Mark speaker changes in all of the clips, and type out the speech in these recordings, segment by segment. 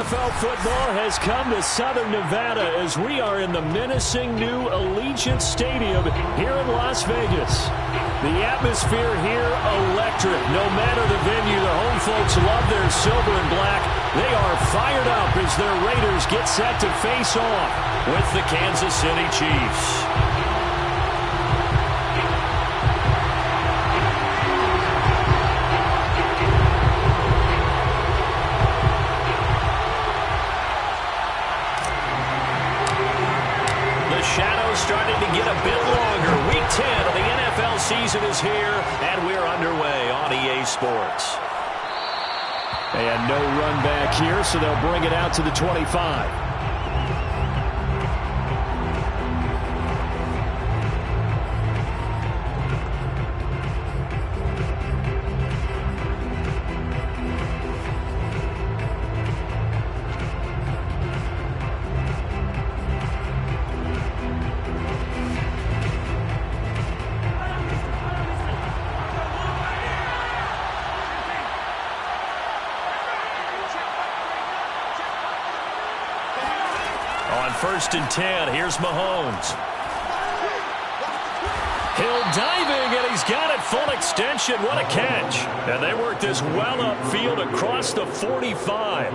Speaker 1: NFL football has come to Southern Nevada as we are in the menacing new Allegiant Stadium here in Las Vegas. The atmosphere here, electric. No matter the venue, the home folks love their silver and black. They are fired up as their Raiders get set to face off with the Kansas City Chiefs. Starting to get a bit longer. Week 10 of the NFL season is here, and we're underway on EA Sports. And no run back here, so they'll bring it out to the 25. First and 10. Here's Mahomes. Hill diving, and he's got it full extension. What a catch. And they work this well upfield across the 45.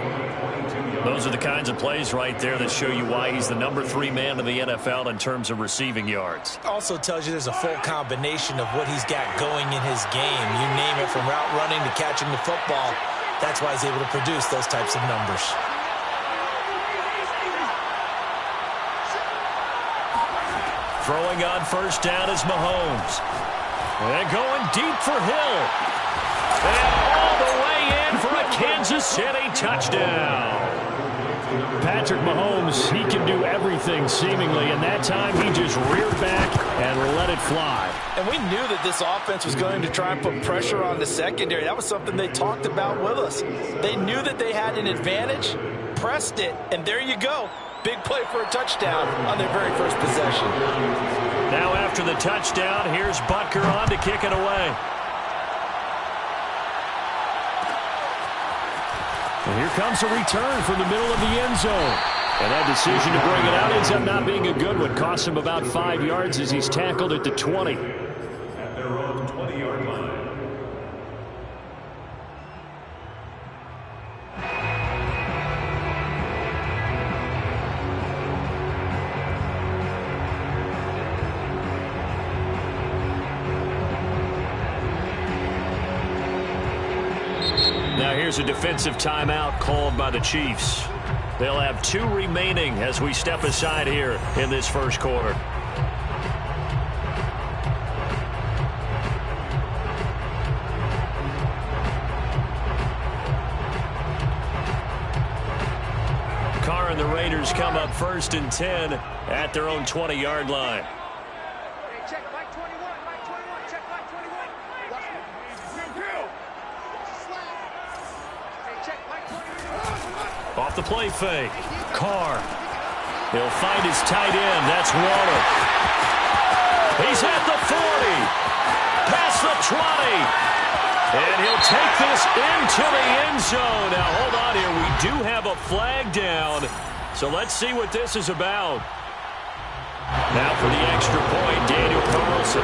Speaker 1: Those are the kinds of plays right there that show you why he's the number 3 man in the NFL in terms of receiving yards.
Speaker 2: Also tells you there's a full combination of what he's got going in his game. You name it, from route running to catching the football. That's why he's able to produce those types of numbers.
Speaker 1: Throwing on first down is Mahomes. And going deep for Hill. And all the way in for a Kansas City touchdown. Patrick Mahomes, he can do everything seemingly, and that time he just reared back and let it fly.
Speaker 2: And we knew that this offense was going to try and put pressure on the secondary. That was something they talked about with us. They knew that they had an advantage, pressed it, and there you go. Big play for a touchdown on their very first possession.
Speaker 1: Now after the touchdown, here's Butker on to kick it away. And here comes a return from the middle of the end zone. And that decision to bring it out ends up not being a good one. Cost him about 5 yards as he's tackled at the 20.
Speaker 3: At their own 20-yard line.
Speaker 1: Now here's a defensive timeout called by the Chiefs. They'll have 2 remaining as we step aside here in this first quarter. Carr and the Raiders come up first and 10 at their own 20-yard line. Off the play fake. Carr. He'll find his tight end. That's Waller. He's at the 40. Past the 20. And he'll take this into the end zone. Now, hold on here. We do have a flag down. So let's see what this is about. Now for the extra point, Daniel Carlson.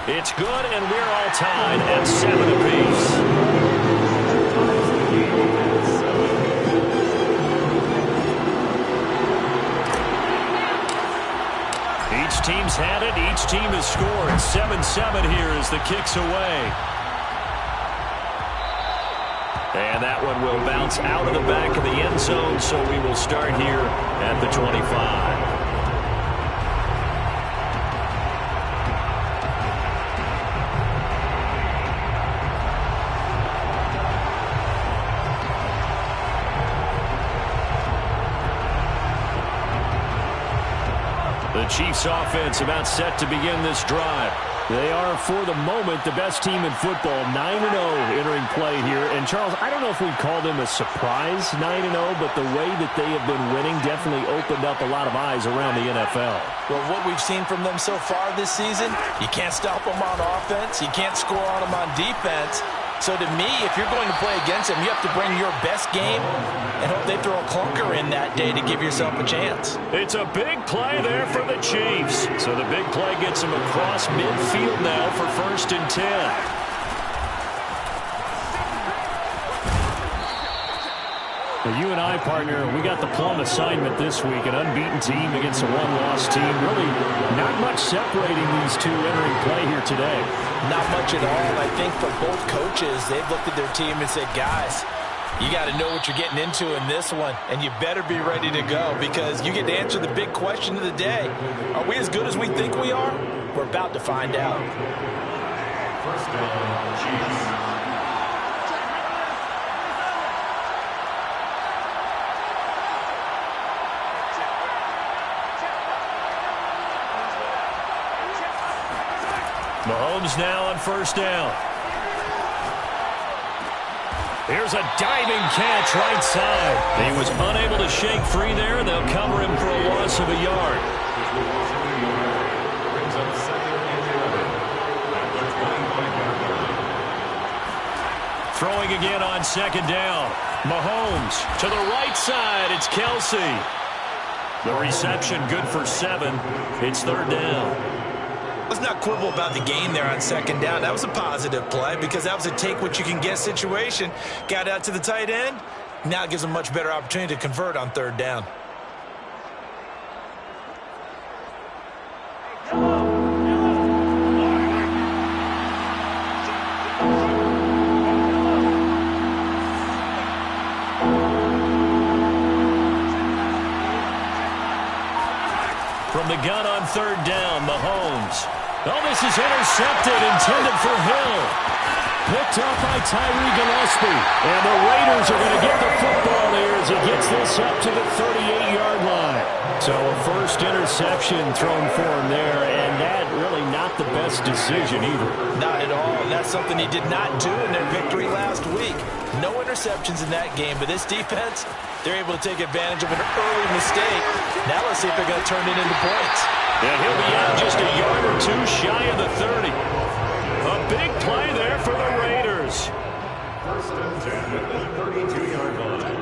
Speaker 1: It's good, and we're all tied at 7 apiece. Each team's had it. Each team has scored. 7-7 here as the kick's away. And that one will bounce out of the back of the end zone, so we will start here at the 25. Chiefs offense about set to begin this drive. They are, for the moment, the best team in football, 9-0 entering play here. And, Charles, I don't know if we'd call them a surprise 9-0, but the way that they have been winning definitely opened up a lot of eyes around the NFL.
Speaker 2: Well, what we've seen from them so far this season, you can't stop them on offense. You can't score on them on defense. So to me, if you're going to play against them, you have to bring your best game and hope they throw a clunker in that day to give yourself a chance.
Speaker 1: It's a big play there for the Chiefs. So the big play gets them across midfield now for 1st and 10. Well, you and I, partner, we got the plum assignment this week, an unbeaten team against a one-loss team. Really not much separating these two entering play here today.
Speaker 2: Not much at all. I think for both coaches, they've looked at their team and said, guys, you got to know what you're getting into in this one, and you better be ready to go because you get to answer the big question of the day. Are we as good as we think we are? We're about to find out.
Speaker 3: First down, Chiefs.
Speaker 1: Mahomes now on 1st down. Here's a diving catch right side. He was unable to shake free there, and they'll cover him for a loss of a yard.
Speaker 3: Brings up 2nd and 11 at the 25-yard line.
Speaker 1: Throwing again on 2nd down. Mahomes to the right side. It's Kelsey. The reception good for 7. It's 3rd down.
Speaker 2: Let's not quibble about the gain there on 2nd down. That was a positive play because that was a take-what-you-can-get situation. Got out to the tight end. Now it gives them a much better opportunity to convert on 3rd down.
Speaker 1: From the gun on 3rd down, Mahomes. Oh, this is intercepted, intended for Hill. Picked up by Tyree Gillespie. And the Raiders are going to get the football here as he gets this up to the 38-yard line. So a first interception thrown for him there, and that really not the best decision either.
Speaker 2: Not at all. That's something he did not do in their victory last week. No interceptions in that game, but this defense, they're able to take advantage of an early mistake. Now let's see if they're going to turn it into points.
Speaker 1: And he'll be out just a yard or two shy of the 30. A big play there for the Raiders.
Speaker 3: 1st and 10 at the 32-yard line.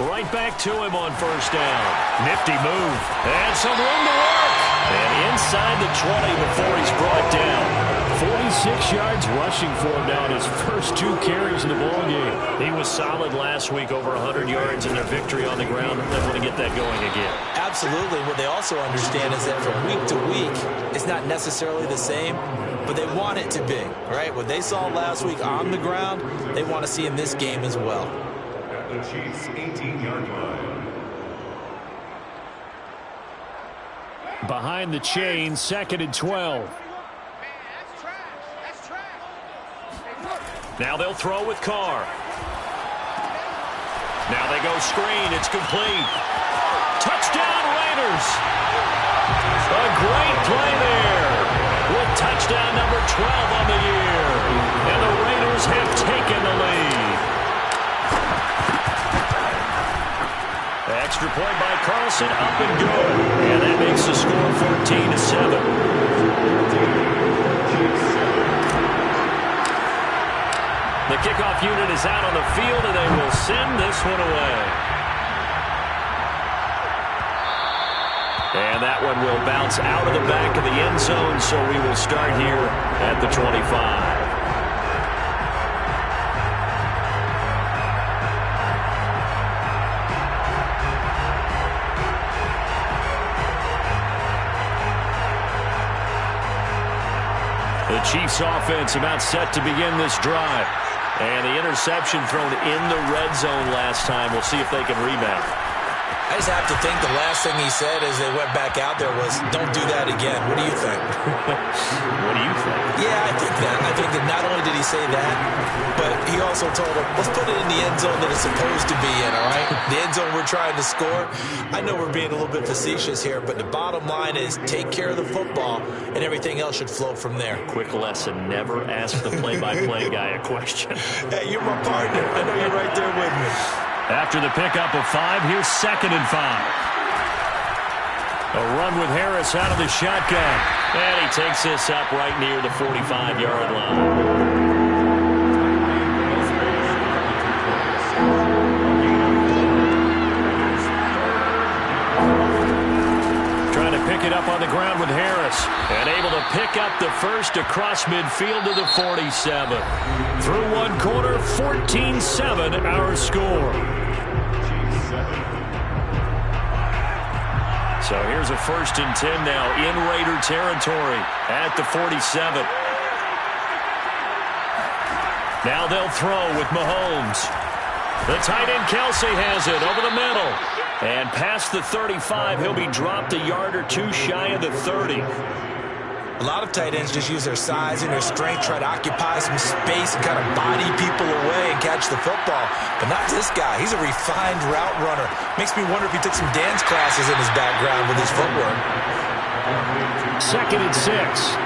Speaker 1: Right back to him on 1st down. Nifty move. And some room to work. And inside the 20 before he's brought down. 46 yards rushing for him now in his first 2 carries in the ballgame. He was solid last week, over 100 yards in their victory on the ground. They want to get that going again.
Speaker 2: Absolutely. What they also understand is that from week to week, it's not necessarily the same, but they want it to be, right? What they saw last week on the ground, they want to see in this game as well.
Speaker 3: At the Chiefs' 18-yard line.
Speaker 1: Behind the chain, 2nd and 12. Now they'll throw with Carr. Now they go screen. It's complete. Touchdown, Raiders. A great play there with touchdown number 12 on the year. And the Raiders have taken the lead. Extra point by Carlson, up and good. And that makes the score 14-7. The kickoff unit is out on the field, and they will send this one away. And that one will bounce out of the back of the end zone, so we will start here at the 25. The Chiefs offense about set to begin this drive. And the interception thrown in the red zone last time. We'll see if they can rebound.
Speaker 2: I just have to think the last thing he said as they went back out there was, don't do that again. What do you think?
Speaker 1: What do you think?
Speaker 2: Yeah, I think that. I think that not only did he say that, but he also told him, let's put it in the end zone that it's supposed to be in, all right? The end zone we're trying to score. I know we're being a little bit facetious here, but the bottom line is take care of the football, and everything else should flow from there.
Speaker 1: Quick lesson, never ask the play-by-play guy a question.
Speaker 2: Hey, you're my partner. I know you're right there with me.
Speaker 1: After the pickup of 5, here's 2nd and 5. A run with Harris out of the shotgun. And he takes this up right near the 45-yard line. Trying to pick it up on the ground with Harris. And able to pick up the first across midfield to the 47. Through one quarter, 14-7 our score. So here's a 1st and 10 now in Raider territory at the 47. Now they'll throw with Mahomes. The tight end Kelsey has it over the middle. And past the 35, he'll be dropped a yard or two shy of the 30.
Speaker 2: A lot of tight ends just use their size and their strength, try to occupy some space and kind of body people away and catch the football. But not this guy. He's a refined route runner. Makes me wonder if he took some dance classes in his background with his footwork.
Speaker 1: 2nd and 6.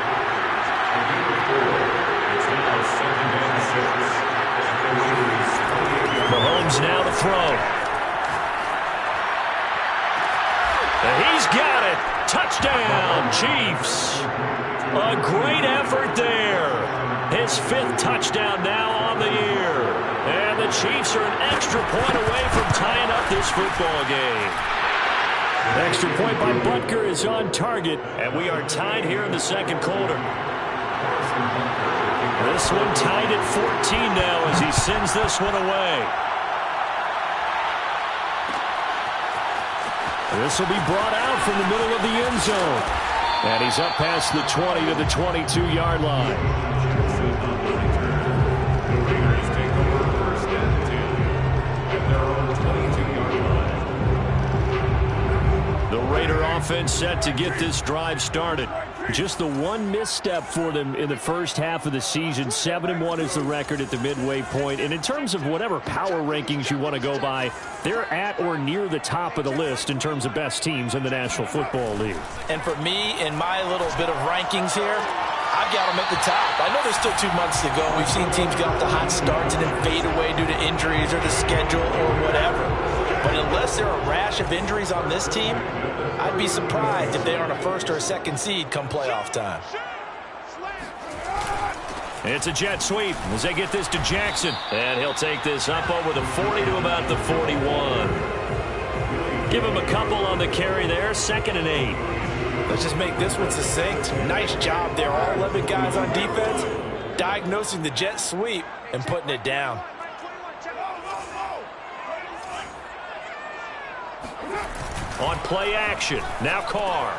Speaker 1: Mahomes now to throw. And he's got it. Touchdown, Chiefs. A great effort there. His 5th touchdown now on the year. And the Chiefs are an extra point away from tying up this football game. Extra point by Butker is on target. And we are tied here in the 2nd quarter. This one tied at 14 now as he sends this one away. This will be brought out from the middle of the end zone. And he's up past the 20 to the 22-yard line.
Speaker 3: The Raiders take over 1st and 10 at their own 22-yard line.
Speaker 1: The Raider offense set to get this drive started. Just the one misstep for them in the first half of the season. 7-1 is the record at the midway point. And in terms of whatever power rankings you want to go by, they're at or near the top of the list in terms of best teams in the National Football League.
Speaker 2: And for me, in my little bit of rankings here, I've got them at the top. I know there's still 2 months to go. We've seen teams get off the hot starts and then fade away due to injuries or the schedule or whatever. But unless there are a rash of injuries on this team, I'd be surprised if they aren't a 1st or a 2nd seed come playoff time.
Speaker 1: It's a jet sweep as they get this to Jackson. And he'll take this up over the 40 to about the 41. Give him a couple on the carry there. 2nd and 8.
Speaker 2: Let's just make this one succinct. Nice job there. All 11 guys on defense diagnosing the jet sweep and putting it down.
Speaker 1: On play action, now Carr.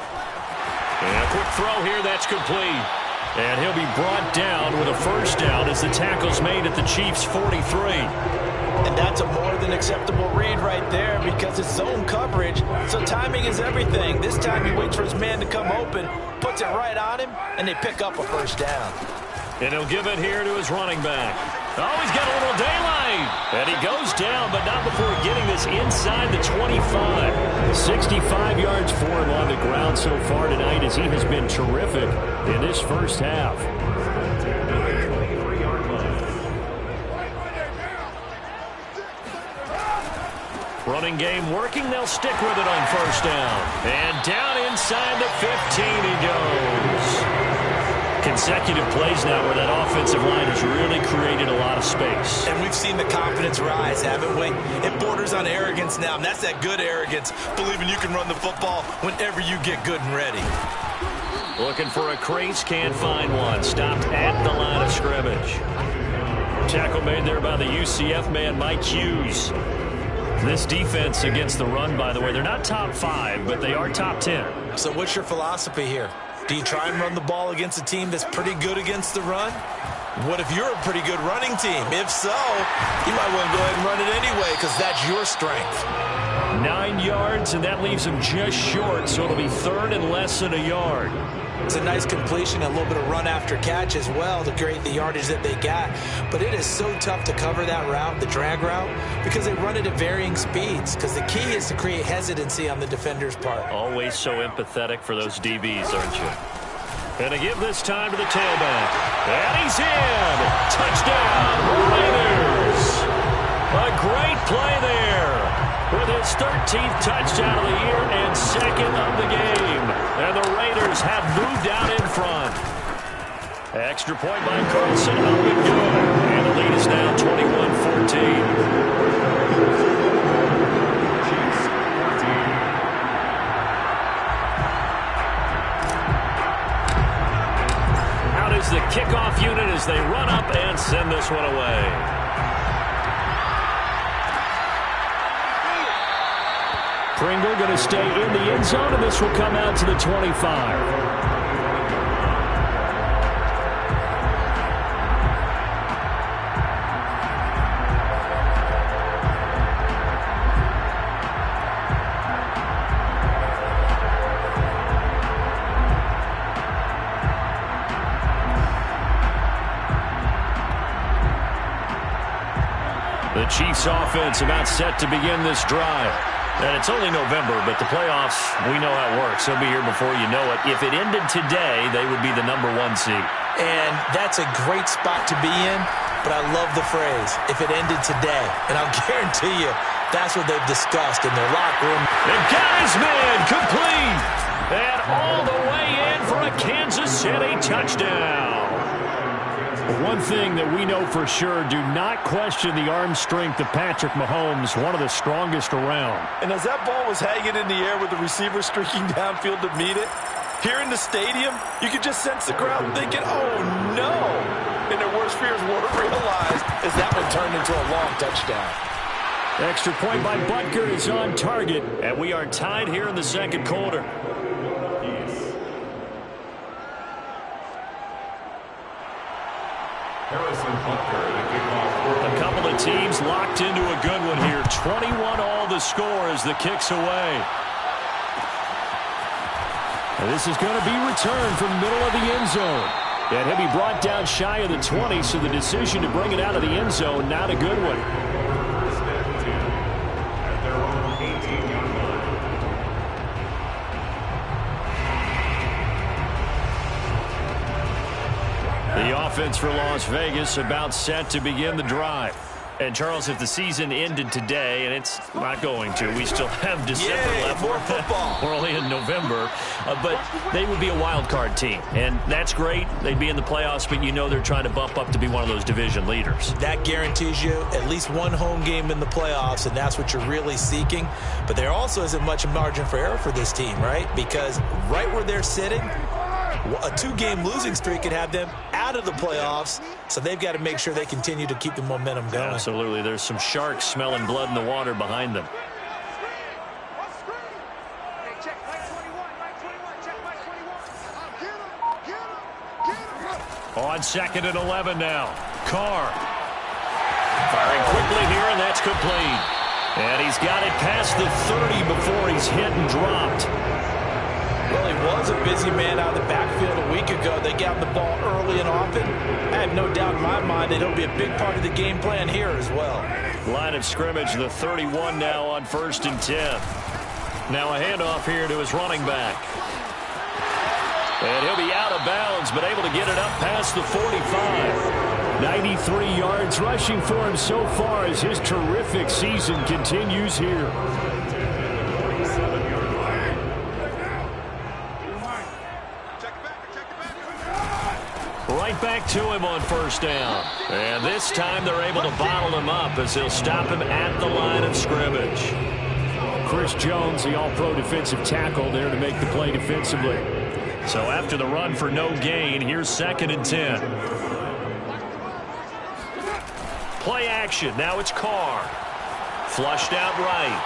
Speaker 1: And a quick throw here, that's complete. And he'll be brought down with a 1st down as the tackle's made at the Chiefs' 43.
Speaker 2: And that's a more than acceptable read right there because it's zone coverage, so timing is everything. This time he waits for his man to come open, puts it right on him, and they pick up a 1st down.
Speaker 1: And he'll give it here to his running back. Oh, he's got a little daylight. And he goes down, but not before getting this inside the 25. 65 yards for him on the ground so far tonight as he has been terrific in this first half. Running game working. They'll stick with it on 1st down. And down inside the 15 he goes. Consecutive plays now where that offensive line has really created a lot of space.
Speaker 2: And we've seen the confidence rise, haven't we? It borders on arrogance now, and that's that good arrogance, believing you can run the football whenever you get good and ready.
Speaker 1: Looking for a crease, can't find one. Stopped at the line of scrimmage. Tackle made there by the UCF man, Mike Hughes. This defense against the run, by the way, they're not top 5, but they are top 10.
Speaker 2: So what's your philosophy here? Do you try and run the ball against a team that's pretty good against the run? What if you're a pretty good running team? If so, you might want to go ahead and run it anyway because that's your strength.
Speaker 1: 9 yards, and that leaves him just short, so it'll be third and less than a yard.
Speaker 2: It's a nice completion, a little bit of run after catch as well to create the yardage that they got. But it is so tough to cover that route, the drag route, because they run it at varying speeds. Because the key is to create hesitancy on the defender's part.
Speaker 1: Always so empathetic for those DBs, aren't you? And to give this time to the tailback. And he's in! Touchdown, Raiders! A great play there with his 13th touchdown of the year and second of the game. And the Raiders have moved out in front. Extra point by Carlson. Oh, and good. And the lead is now 21-14. The kickoff unit as they run up and send this one away. Pringle going to stay in the end zone, and this will come out to the 25. The Chiefs offense about set to begin this drive. And it's only November, but the playoffs, we know how it works. They'll be here before you know it. If it ended today, they would be the #1 seed. And that's a great spot to be in, but I love the phrase, if it ended today. And I'll guarantee you, that's what they've discussed in their locker room. And got his man complete. And all the way in for a Kansas City touchdown. One thing that we know for sure, do not question the arm strength of Patrick Mahomes, one of the strongest around. And as that ball was hanging in the air with the receiver streaking downfield to meet it, here in the stadium, you could just sense the crowd thinking, oh no! And their worst fears weren't realized as that one turned into a long touchdown. Extra point by Butker is on target, and we are tied here in the second quarter. A couple of teams locked into a good one here. 21 all the score as the kick's away. And this is going to be returned from middle of the end zone. And he'll be brought down shy of the 20, so the decision to bring it out of the end zone, not a good one. The offense for Las Vegas about set to begin the drive. And, Charles, if the season ended today, and it's not going to, we still have December left. More football. We're only in November. But they would be a wild card team. And that's great. They'd be in the playoffs, but you know they're trying to bump up to be one of those division leaders. That guarantees you at least one home game in the playoffs, and that's what you're really seeking. But there also isn't much margin for error for this team, right? Because right where they're sitting, a 2-game losing streak could have them out of the playoffs, so they've got to make sure they continue to keep the momentum going. Absolutely. There's some sharks smelling blood in the water behind them. On 2nd and 11 now. Carr firing quickly here, and that's complete. And he's got it past the 30 before he's hit and dropped. Well, he was a busy man out of the backfield a week ago. They got the ball early and often. I have no doubt in my mind that it'll be a big part of the game plan here as well. Line of scrimmage, the 31 now on 1st and 10. Now a handoff here to his running back. And he'll be out of bounds, but able to get it up past the 45. 93 yards rushing for him so far as his terrific season continues here. Right back to him on 1st down. And this time they're able to bottle him up as they'll stop him at the line of scrimmage. Chris Jones, the all-pro defensive tackle, there to make the play defensively. So after the run for no gain, here's 2nd and 10. Play action. Now it's Carr. Flushed out right.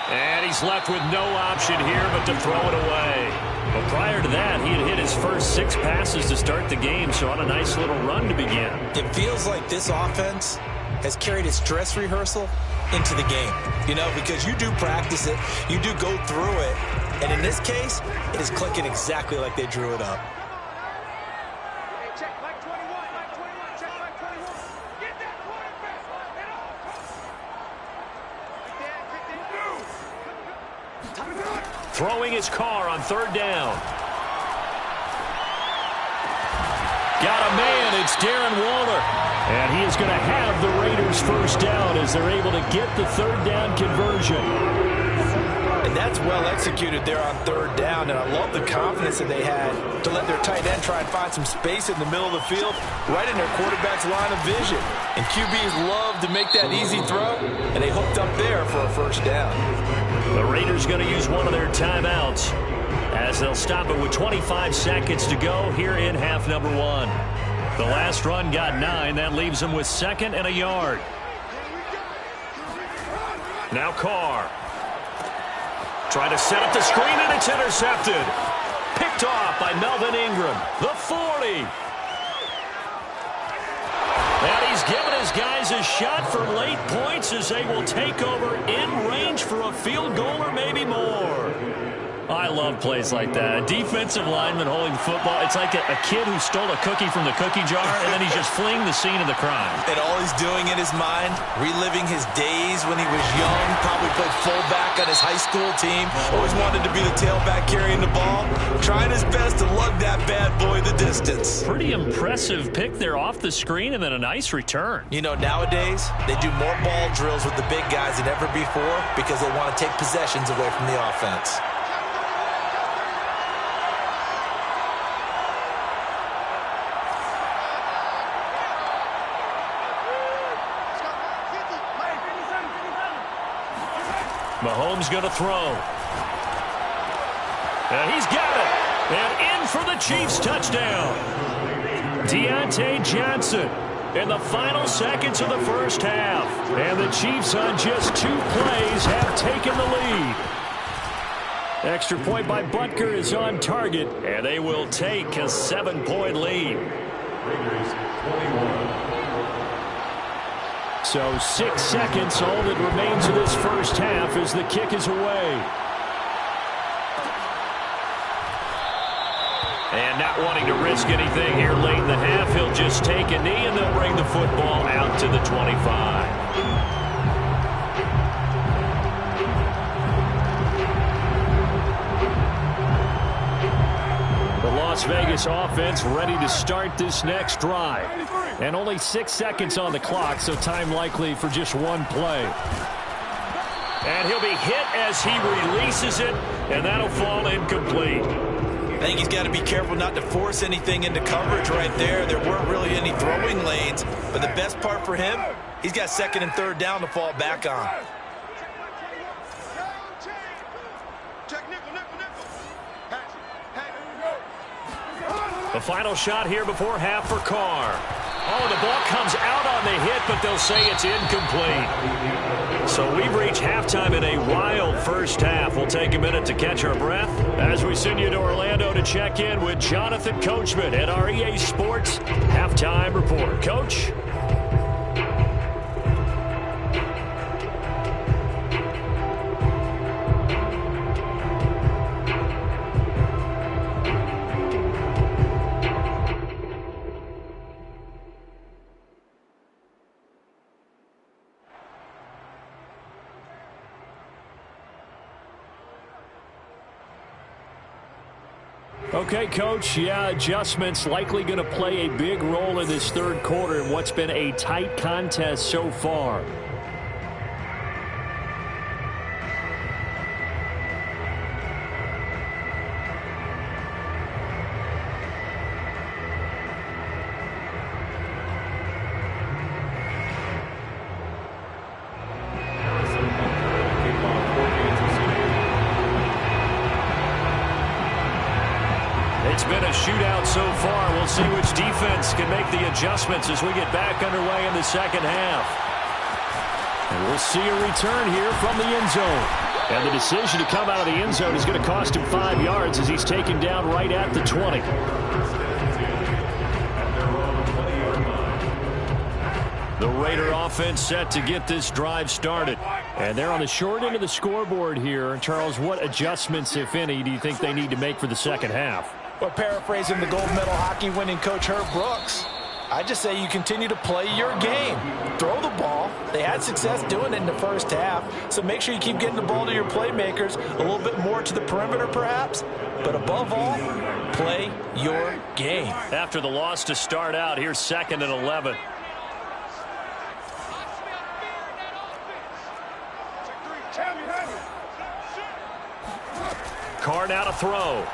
Speaker 1: And he's left with no option here but to throw it away. Well, prior to that, he had hit his first 6 passes to start the game, so on a nice little run to begin.
Speaker 2: It feels like this offense has carried its dress rehearsal into the game. You know, because you do practice it, you do go through it, and in this case, it is clicking exactly like they drew it up.
Speaker 1: Throwing his car on 3rd down. Got a man. It's Darren Waller. And he is going to have the Raiders first down as they're able to get the 3rd down conversion.
Speaker 2: And that's well executed there on 3rd down. And I love the confidence that they had to let their tight end try and find some space in the middle of the field, right in their quarterback's line of vision. And QBs love to make that easy throw, and they hooked up there for a first down.
Speaker 1: The Raiders going to use one of their timeouts as they'll stop it with 25 seconds to go here in half number 1. The last run got 9. That leaves them with 2nd and a yard. Now Carr. Trying to set up the screen, and it's intercepted. Picked off by Melvin Ingram. The 40. And he's given his guys a shot for late points as they will take over in range for a field goal or maybe more. I love plays like that. A defensive lineman holding the football. It's like a kid who stole a cookie from the cookie jar, and then he's just fleeing the scene of the crime.
Speaker 2: And all he's doing in his mind, reliving his days when he was young, probably played fullback on his high school team, always wanted to be the tailback carrying the ball, trying his best to lug that bad boy the distance.
Speaker 1: Pretty impressive pick there off the screen, and then a nice return.
Speaker 2: You know, nowadays, they do more ball drills with the big guys than ever before because they want to take possessions away from the offense.
Speaker 1: Mahomes going to throw. And he's got it. And in for the Chiefs touchdown. Deontay Johnson in the final seconds of the first half. And the Chiefs on just 2 plays have taken the lead. Extra point by Butker is on target. And they will take a 7-point lead.
Speaker 3: Raiders 21.
Speaker 1: So 6 seconds, all that remains of this first half as the kick is away. And not wanting to risk anything here late in the half, he'll just take a knee and they'll bring the football out to the 25. Las Vegas offense ready to start this next drive. And only 6 seconds on the clock, so time likely for just 1 play. And he'll be hit as he releases it, and that'll fall incomplete.
Speaker 2: I think he's got to be careful not to force anything into coverage right there. There weren't really any throwing lanes, but the best part for him, he's got 2nd and 3rd down to fall back on.
Speaker 1: The final shot here before half for Carr. Oh, the ball comes out on the hit, but they'll say it's incomplete. So we've reached halftime in a wild first half. We'll take a minute to catch our breath as we send you to Orlando to check in with Jonathan Coachman at our EA Sports Halftime Report. Coach? Okay, Coach, adjustments likely going to play a big role in this 3rd quarter in what's been a tight contest so far. It's been a shootout so far. We'll see which defense can make the adjustments as we get back underway in the second half. And we'll see a return here from the end zone. And the decision to come out of the end zone is going to cost him 5 yards as he's taken down right at the 20. The Raider offense set to get this drive started. And they're on the short end of the scoreboard here. Charles, what adjustments, if any, do you think they need to make for the second half?
Speaker 2: Well, paraphrasing the gold medal hockey winning coach Herb Brooks, I just say you continue to play your game. Throw the ball. They had success doing it in the first half, so make sure you keep getting the ball to your playmakers, a little bit more to the perimeter perhaps, but above all, play your game.
Speaker 1: After the loss to start out, here's 2nd and 11. Carr now to throw.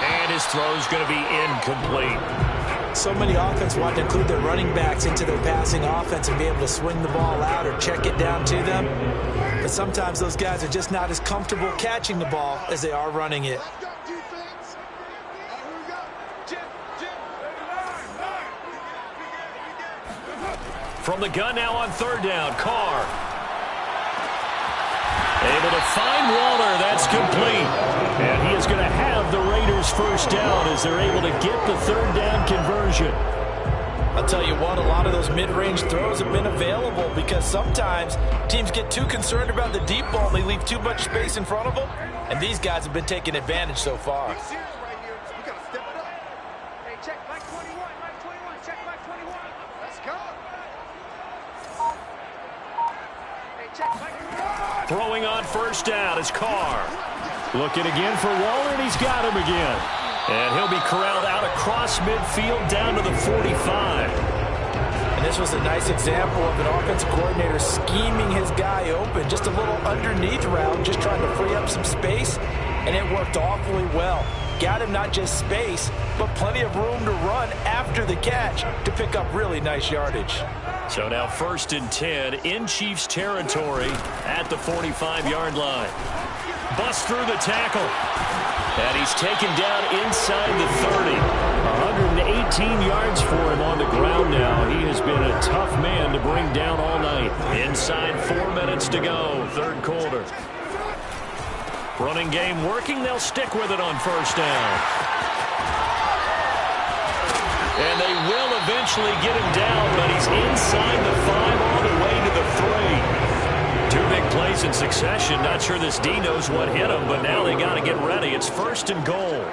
Speaker 1: And his throw is going to be incomplete.
Speaker 2: So many offense want to include their running backs into their passing offense and be able to swing the ball out or check it down to them. But sometimes those guys are just not as comfortable catching the ball as they are running it.
Speaker 1: From the gun now on 3rd down, Carr. Able to find Waller. That's complete. And he is going to have the Raiders first down as they're able to get the 3rd down conversion.
Speaker 2: I'll tell you what, a lot of those mid-range throws have been available because sometimes teams get too concerned about the deep ball and they leave too much space in front of them. And these guys have been taking advantage so far.
Speaker 1: Throwing on 1st down is Carr. Looking again for Waller, and he's got him again. And he'll be corralled out across midfield down to the 45.
Speaker 2: And this was a nice example of an offensive coordinator scheming his guy open. Just a little underneath route, just trying to free up some space, and it worked awfully well. Got him not just space, but plenty of room to run after the catch to pick up really nice yardage.
Speaker 1: So now 1st and 10 in Chiefs territory at the 45-yard line. Bust through the tackle. And he's taken down inside the 30. 118 yards for him on the ground now. He has been a tough man to bring down all night. Inside 4 minutes to go, 3rd quarter. Running game working. They'll stick with it on 1st down. And they will eventually get him down, but he's inside the 5 all the way to the 3. 2 big plays in succession. Not sure this D knows what hit him, but now they got to get ready. It's 1st and goal.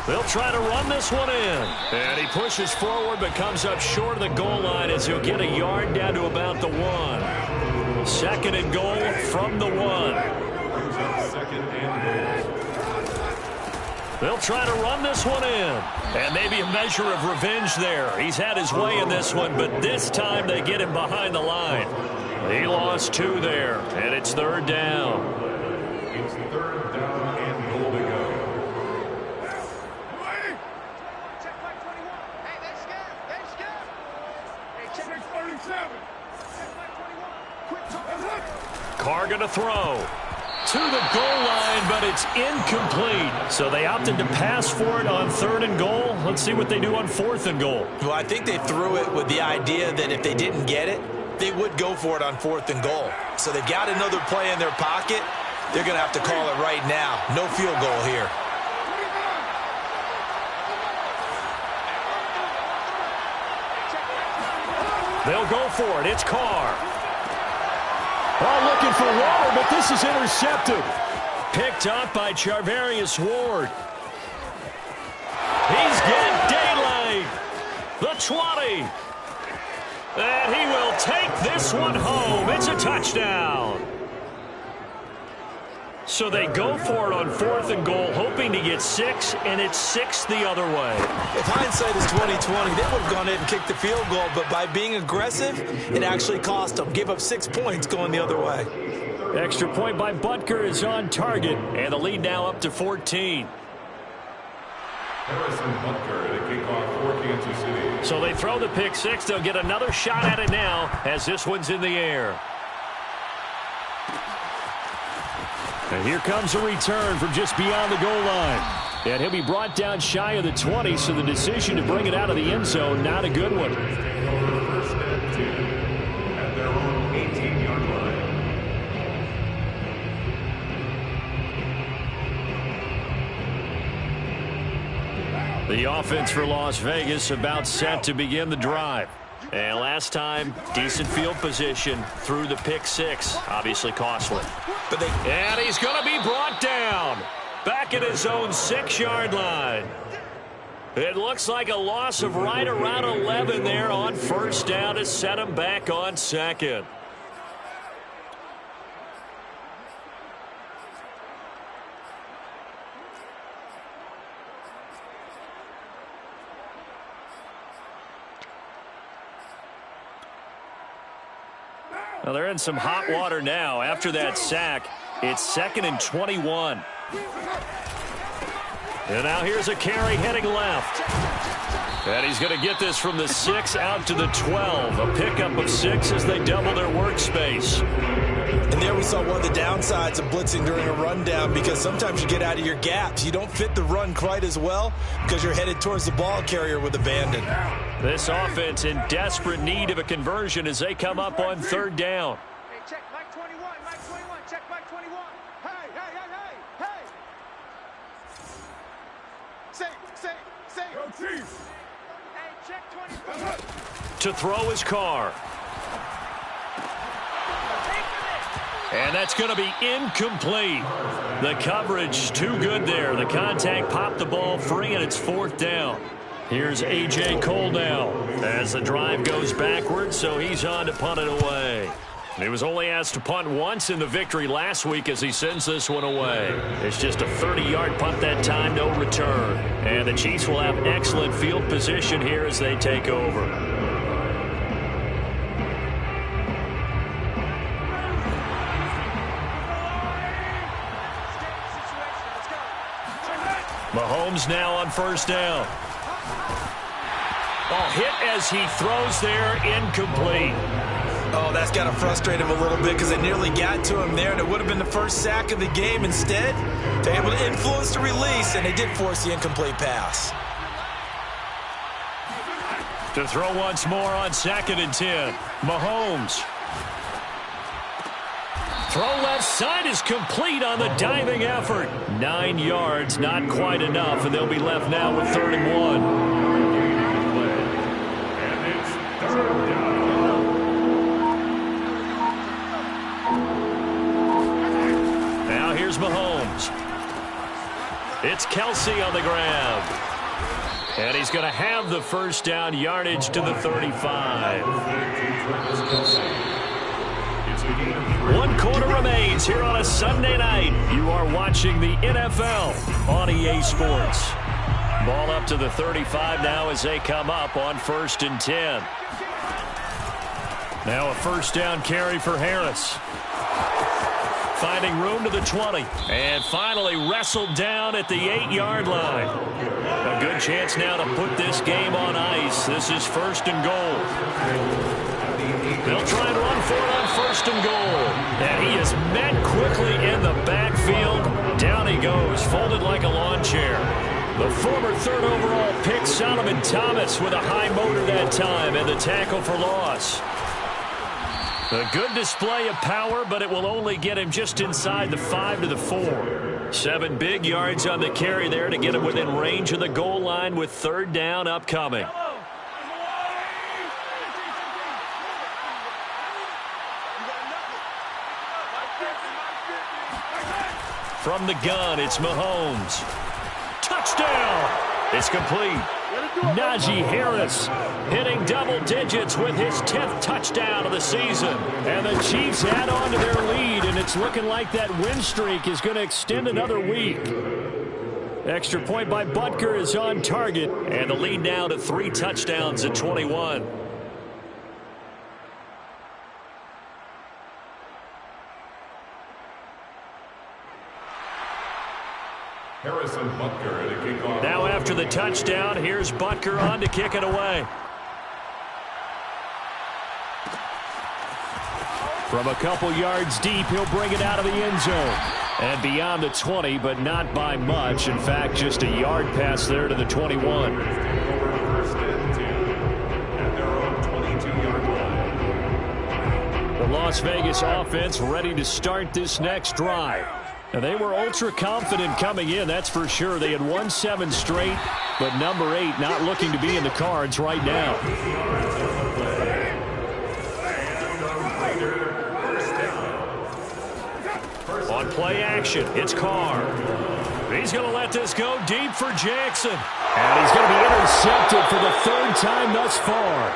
Speaker 1: They'll try to run this one in. And he pushes forward but comes up short of the goal line as he'll get a yard down to about the 1. 2nd and goal from the 1. They'll try to run this one in. And maybe a measure of revenge there. He's had his way in this one, but this time they get him behind the line. He lost 2 there, and it's 3rd down.
Speaker 3: It's 3rd down and goal to go.
Speaker 4: Check back 21. Hey, they scared. They scared. Hey, check back 37. Check back 21. Quick talk.
Speaker 1: Carr going to throw. To the goal line, but it's incomplete. So they opted to pass for it on 3rd and goal. Let's see what they do on 4th and goal.
Speaker 2: Well, I think they threw it with the idea that if they didn't get it, they would go for it on 4th and goal. So they've got another play in their pocket. They're going to have to call it right now. No field goal here.
Speaker 1: They'll go for it. It's Carr. Oh, looking for Waller, but this is intercepted. Picked up by Charvarius Ward. He's got daylight. The 20. And he will take this one home. It's a touchdown. So they go for it on 4th and goal, hoping to get 6, and it's 6 the other way.
Speaker 2: If hindsight is 20/20, they would have gone in and kicked the field goal, but by being aggressive, it actually cost them. Give up 6 points going the other way.
Speaker 1: Extra point by Butker is on target, and the lead now up to 14.
Speaker 3: Harrison Butker at a kickoff for Kansas City.
Speaker 1: So they throw the pick 6. They'll get another shot at it now as this one's in the air. And here comes a return from just beyond the goal line. And he'll be brought down shy of the 20, so the decision to bring it out of the end zone, not a good one. The offense for Las Vegas about set to begin the drive. And last time, decent field position through the pick six. Obviously costly. And he's going to be brought down. Back at his own 6-yard line. It looks like a loss of right around 11 there on first down to set him back on second. Well, they're in some hot water now. After that sack, it's 2nd and 21. And now here's a carry heading left. And he's going to get this from the 6 out to the 12. A pickup of 6 as they double their workspace.
Speaker 2: And there we saw one of the downsides of blitzing during a rundown, because sometimes you get out of your gaps. You don't fit the run quite as well because you're headed towards the ball carrier with abandon.
Speaker 1: This offense in desperate need of a conversion as they come up on 3rd down.
Speaker 4: Hey, check Mike 21, Mike 21, check Mike 21. Hey, hey, hey, hey, hey. Say. Go Chiefs. Hey, check 24.
Speaker 1: To throw his car. And that's going to be incomplete. The coverage too good there. The contact popped the ball free, and it's 4th down. Here's A.J. Cole now as the drive goes backwards, so he's on to punt it away. He was only asked to punt once in the victory last week as he sends this one away. It's just a 30-yard punt that time, no return. And the Chiefs will have excellent field position here as they take over. Mahomes now on first down. Ball hit as he throws there, incomplete.
Speaker 2: Oh, that's got to frustrate him a little bit because it nearly got to him there, and it would have been the first sack of the game. Instead, they're able to influence the release, and they did force the incomplete pass.
Speaker 1: To throw once more on 2nd and 10. Mahomes. Throw left side is complete on the diving effort. 9 yards, not quite enough, and they'll be left now with 3rd and 1.
Speaker 3: And it's 3rd down.
Speaker 1: Now here's Mahomes. It's Kelsey on the grab. And he's going to have the first down, yardage to the 35. 1 quarter remains here on a Sunday night. You are watching the NFL on EA Sports. Ball up to the 35 now as they come up on 1st and 10. Now a first down carry for Harris. Finding room to the 20. And finally wrestled down at the 8-yard line. A good chance now to put this game on ice. This is 1st and goal. They'll try and run for it on 1st and goal. And he is met quickly in the backfield. Down he goes, folded like a lawn chair. The former 3rd overall pick, Solomon Thomas, with a high motor that time, and the tackle for loss. A good display of power, but it will only get him just inside the 5 to the 4. 7 big yards on the carry there to get him within range of the goal line with 3rd down upcoming. From the gun, it's Mahomes. Touchdown! It's complete. Najee Harris hitting double digits with his 10th touchdown of the season. And the Chiefs add on to their lead, and it's looking like that win streak is going to extend another week. Extra point by Butker is on target, and the lead now to 3 touchdowns at 21.
Speaker 3: Harrison Butker to kick off.
Speaker 1: Now after the touchdown, here's Butker on to kick it away. From a couple yards deep, he'll bring it out of the end zone. And beyond the 20, but not by much. In fact, just a yard pass there to the 21.
Speaker 3: Over 1st and 10 at their own 22-yard line.
Speaker 1: The Las Vegas offense ready to start this next drive. And they were ultra confident coming in, that's for sure. They had won 7 straight, but number 8 not looking to be in the cards right now. On play action, it's Carr. He's going to let this go deep for Jackson. And he's going to be intercepted for the 3rd time thus far.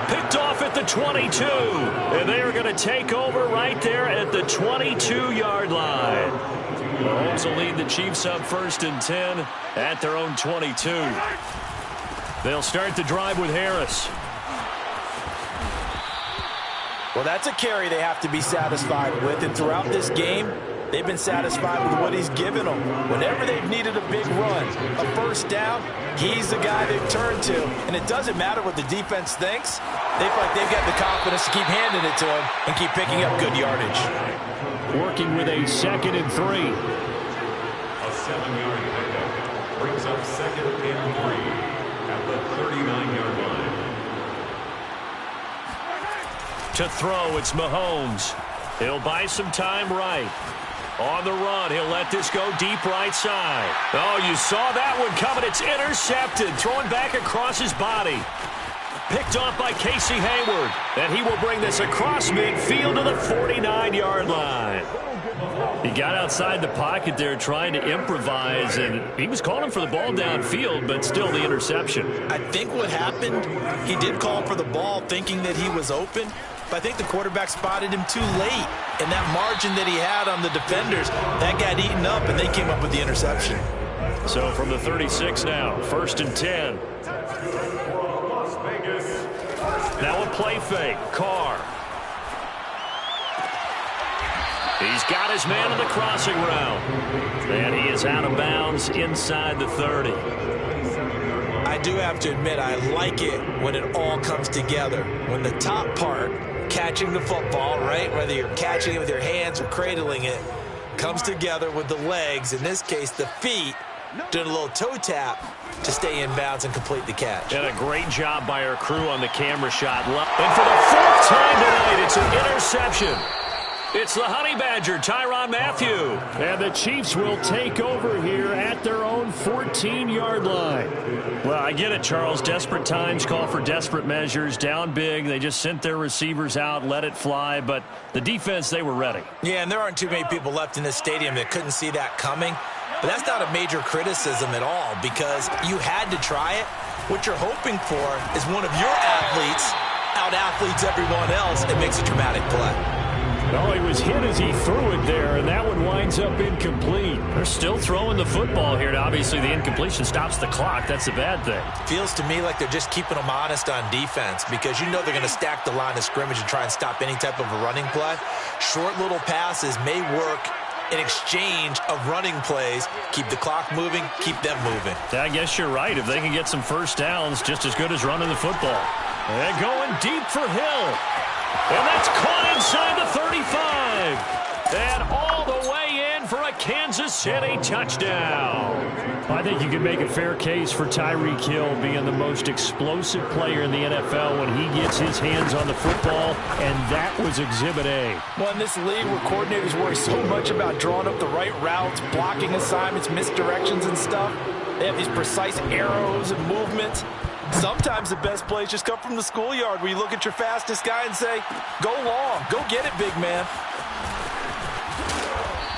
Speaker 1: Picked off at the 22. And they are going to take over right there at the 22-yard line. Mahomes will lead the Chiefs up 1st and 10 at their own 22. They'll start the drive with Harris.
Speaker 2: Well, that's a carry they have to be satisfied with. And throughout this game, they've been satisfied with what he's given them. Whenever they've needed a big run, a 1st down, he's the guy they've turned to. And it doesn't matter what the defense thinks. They feel like they've got the confidence to keep handing it to him and keep picking up good yardage.
Speaker 1: Working with a 2nd and 3.
Speaker 3: A 7-yard pickup brings up 2nd and 3 at the 39-yard line.
Speaker 1: To throw, it's Mahomes. He'll buy some time right. On the run, he'll let this go deep right side. Oh, you saw that one coming. It's intercepted. Throwing back across his body. Picked off by Casey Hayward. And he will bring this across midfield to the 49-yard line. He got outside the pocket there trying to improvise, and he was calling for the ball downfield, but still the interception.
Speaker 2: I think what happened, he did call for the ball thinking that he was open, but I think the quarterback spotted him too late. And that margin that he had on the defenders, that got eaten up, and they came up with the interception.
Speaker 1: So from the 36 now, 1st and 10. Now a play fake. Carr. He's got his man on the crossing route. And he is out of bounds inside the 30.
Speaker 2: I do have to admit, I like it when it all comes together. When the top part, catching the football, right, whether you're catching it with your hands or cradling it, comes together with the legs, in this case the feet, doing a little toe tap to stay in bounds and complete the catch.
Speaker 1: And a great job by our crew on the camera shot. And for the 4th time tonight, it's an interception. It's the Honey Badger, Tyrann Mathieu. And the Chiefs will take over here at their own 14-yard line. Well, I get it, Charles. Desperate times call for desperate measures. Down big. They just sent their receivers out, let it fly. But the defense, they were ready.
Speaker 2: Yeah, and there aren't too many people left in this stadium that couldn't see that coming. But that's not a major criticism at all, because you had to try it. What you're hoping for is one of your athletes out-athletes everyone else and makes a dramatic play.
Speaker 1: Well, he was hit as he threw it there, and that one winds up incomplete. They're still throwing the football here. Obviously, the incompletion stops the clock. That's a bad thing.
Speaker 2: Feels to me like they're just keeping them honest on defense, because you know they're going to stack the line of scrimmage and try and stop any type of a running play. Short little passes may work in exchange of running plays. Keep the clock moving, keep them moving.
Speaker 1: I guess you're right. If they can get some 1st downs, just as good as running the football. And going deep for Hill. And that's caught inside the 35. And all the way in for a Kansas City touchdown. I think you can make a fair case for Tyreek Hill being the most explosive player in the NFL when he gets his hands on the football, and that was Exhibit A.
Speaker 2: Well, in this league where coordinators worry so much about drawing up the right routes, blocking assignments, misdirections and stuff, they have these precise arrows and movements. Sometimes the best plays just come from the schoolyard, where you look at your fastest guy and say, go long, go get it, big man.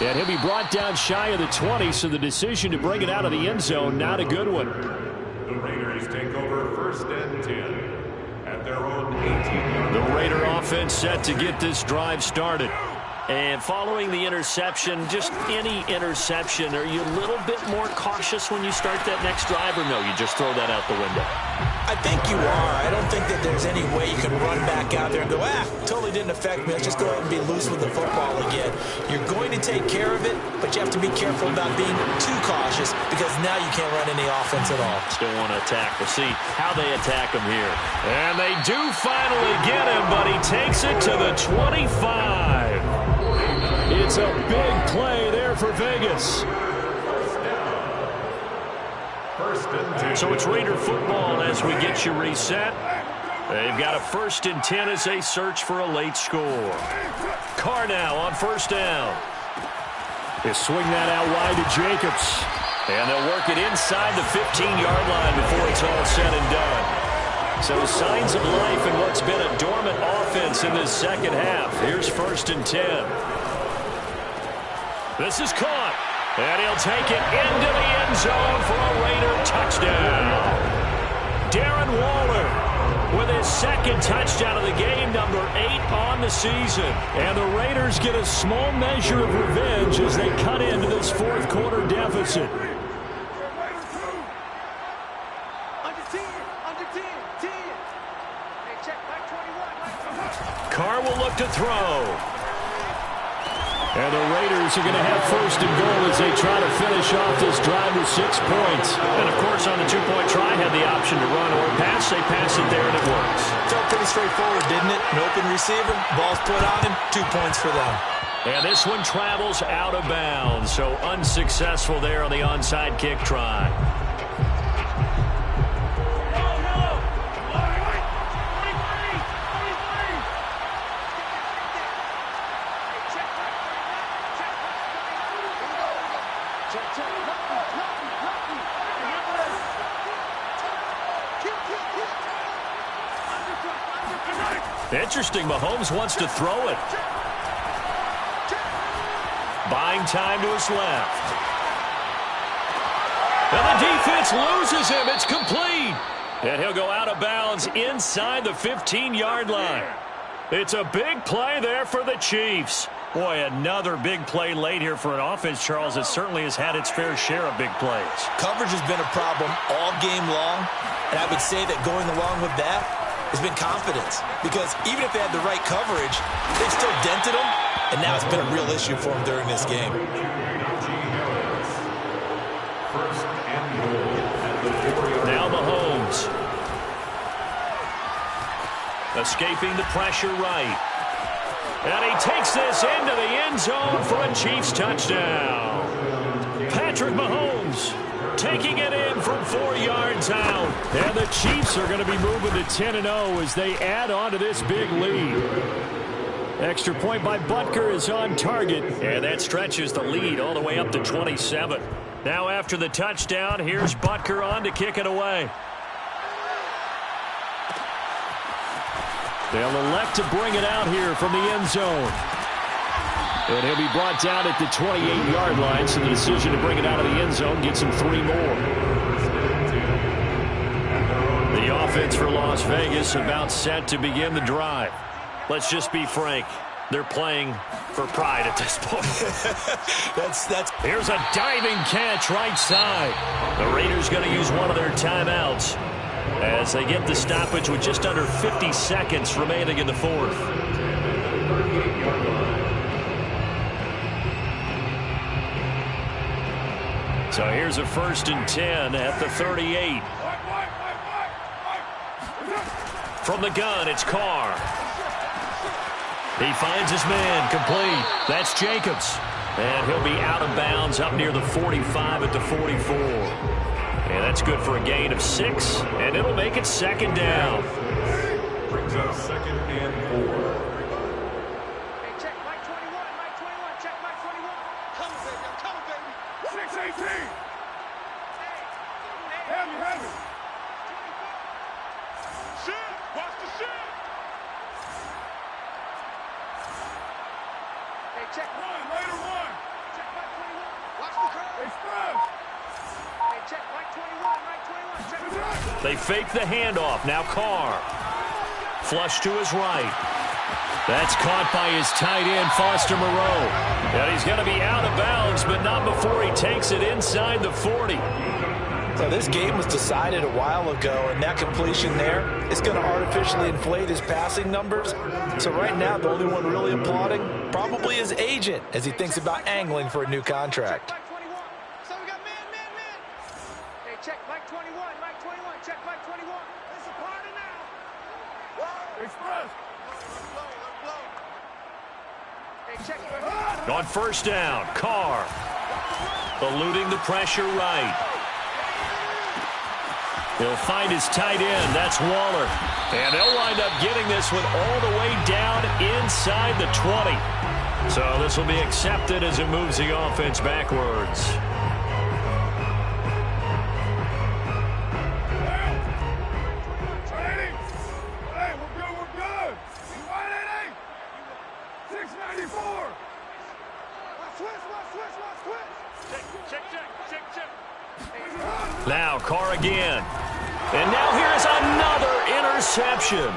Speaker 1: And he'll be brought down shy of the 20, so the decision to bring it out of the end zone, not a good one.
Speaker 3: The Raiders take over 1st and 10 at their own 18-yard line.
Speaker 1: The Raider offense set to get this drive started. And following the interception, just any interception, are you a little bit more cautious when you start that next drive, or no, you just throw that out the window?
Speaker 2: I think you are. I don't think that there's any way you can run back out there and go, totally didn't affect me. Let's just go ahead and be loose with the football again. You're going to take care of it, but you have to be careful about being too cautious, because now you can't run any offense at all.
Speaker 1: Still want to attack. We'll see how they attack him here. And they do finally get him, but he takes it to the 25. It's a big play there for Vegas. So it's Raider football as we get you reset. They've got a 1st and 10 as they search for a late score. Carr now on 1st down. They swing that out wide to Jacobs. And they'll work it inside the 15-yard line before it's all said and done. So signs of life in what's been a dormant offense in this second half. Here's 1st and 10. This is caught. And he'll take it into the end zone for a Raider touchdown. Darren Waller with his second touchdown of the game, number 8 on the season. And the Raiders get a small measure of revenge as they cut into this fourth quarter deficit. Carr will look to throw. And the Raiders are going to have 1st and goal as they try to finish off this drive with 6 points. And, of course, on the 2-point try, had the option to run or pass. They pass it there, and it works.
Speaker 2: Felt pretty straightforward, didn't it? An open receiver, ball's put on him, 2 points for them.
Speaker 1: And this one travels out of bounds, so unsuccessful there on the onside kick try. Interesting, Mahomes wants to throw it. Buying time to his left. And the defense loses him. It's complete. And he'll go out of bounds inside the 15-yard line. It's a big play there for the Chiefs. Boy, another big play late here for an offense, Charles, that certainly has had its fair share of big plays.
Speaker 2: Coverage has been a problem all game long, and I would say that going along with that has been confidence. Because even if they had the right coverage, they've still dented them, and now it's been a real issue for them during this game.
Speaker 1: Now Mahomes. Escaping the pressure right. And he takes this into the end zone for a Chiefs touchdown. Patrick Mahomes taking it in from 4 yards out. And the Chiefs are going to be moving to 10-0 as they add on to this big lead. Extra point by Butker is on target. And that stretches the lead all the way up to 27. Now after the touchdown, here's Butker on to kick it away. They'll elect to bring it out here from the end zone. And he'll be brought down at the 28-yard line, so the decision to bring it out of the end zone gets him 3 more. The offense for Las Vegas about set to begin the drive. Let's just be frank. They're playing for pride at this point. Here's a diving catch right side. The Raiders going to use one of their timeouts as they get the stoppage with just under 50 seconds remaining in the fourth. So here's a 1st and 10 at the 38. From the gun, it's Carr. He finds his man, complete. That's Jacobs. And he'll be out of bounds up near the 45 at the 44. And that's good for a gain of 6, and it'll make it 2nd down.
Speaker 3: Brings up 2nd and 4.
Speaker 4: Hey, check Mike 21, Mike 21, check Mike 21. Come on, baby, come on, baby. 6-18. Heavy. Shit, watch the shit. Hey, check one, later one. Check Mike 21, watch the curve. Express. Hey, check Mike 21, check the right.
Speaker 1: They fake the handoff. Now Carr. Flush to his right. That's caught by his tight end, Foster Moreau. And he's going to be out of bounds, but not before he takes it inside the 40.
Speaker 2: So this game was decided a while ago, and that completion there is going to artificially inflate his passing numbers. So right now, the only one really applauding probably his agent as he thinks about angling for a new contract.
Speaker 4: Mike 21. So we got man. Hey, check Mike 21, check Mike 21. It's a party now. Express. Hey, check.
Speaker 1: On 1st down, Carr. Eluding the pressure right. He'll find his tight end. That's Waller. And they'll wind up getting this one all the way down inside the 20. So this will be accepted as it moves the offense backwards. Now Carr again. And now here's another interception.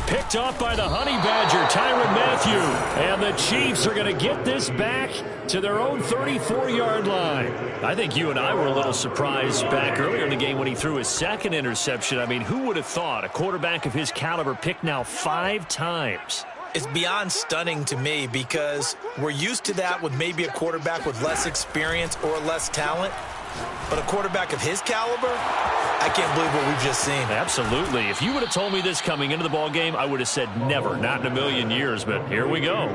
Speaker 1: Picked off by the Honey Badger, Tyrann Mathieu. And the Chiefs are going to get this back to their own 34-yard line. I think you and I were a little surprised back earlier in the game when he threw his second interception. I mean, who would have thought a quarterback of his caliber picked now 5 times?
Speaker 2: It's beyond stunning to me because we're used to that with maybe a quarterback with less experience or less talent. But a quarterback of his caliber, I can't believe what we've just seen.
Speaker 1: Absolutely. If you would have told me this coming into the ball game, I would have said never, not in a million years. But here we go.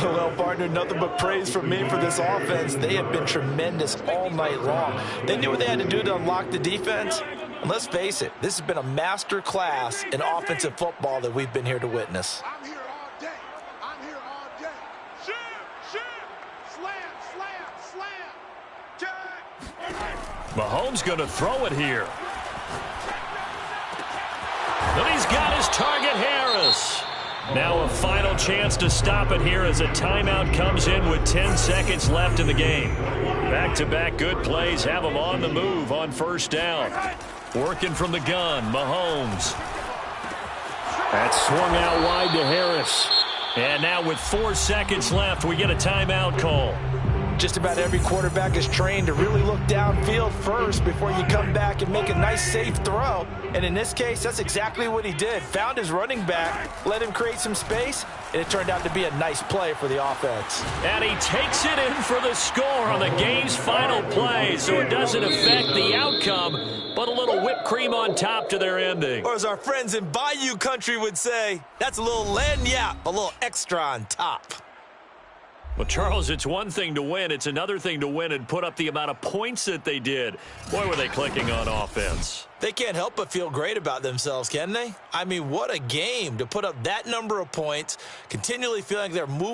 Speaker 2: Well, partner, nothing but praise from me for this offense. They have been tremendous all night long. They knew what they had to do to unlock the defense. And let's face it, this has been a master class in offensive football that we've been here to witness.
Speaker 4: I'm here all day. I'm here all day. Shoot! Slam!
Speaker 1: Mahomes going to throw it here. And he's got his target, Harris. Now a final chance to stop it here as a timeout comes in with 10 seconds left in the game. Back-to-back good plays have them on the move on first down. Working from the gun, Mahomes. That's swung out wide to Harris. And now with 4 seconds left, we get a timeout call.
Speaker 2: Just about every quarterback is trained to really look downfield first before you come back and make a nice, safe throw. And in this case, that's exactly what he did. Found his running back, let him create some space, and it turned out to be a nice play for the offense.
Speaker 1: And he takes it in for the score on the game's final play, so it doesn't affect the outcome, but a little whipped cream on top to their ending.
Speaker 2: Or as our friends in Bayou Country would say, that's a little lagniappe, a little extra on top.
Speaker 1: Well, Charles, it's one thing to win. It's another thing to win and put up the amount of points that they did. Boy, were they clicking on offense.
Speaker 2: They can't help but feel great about themselves, can they? I mean, what a game to put up that number of points, continually feeling like they're moving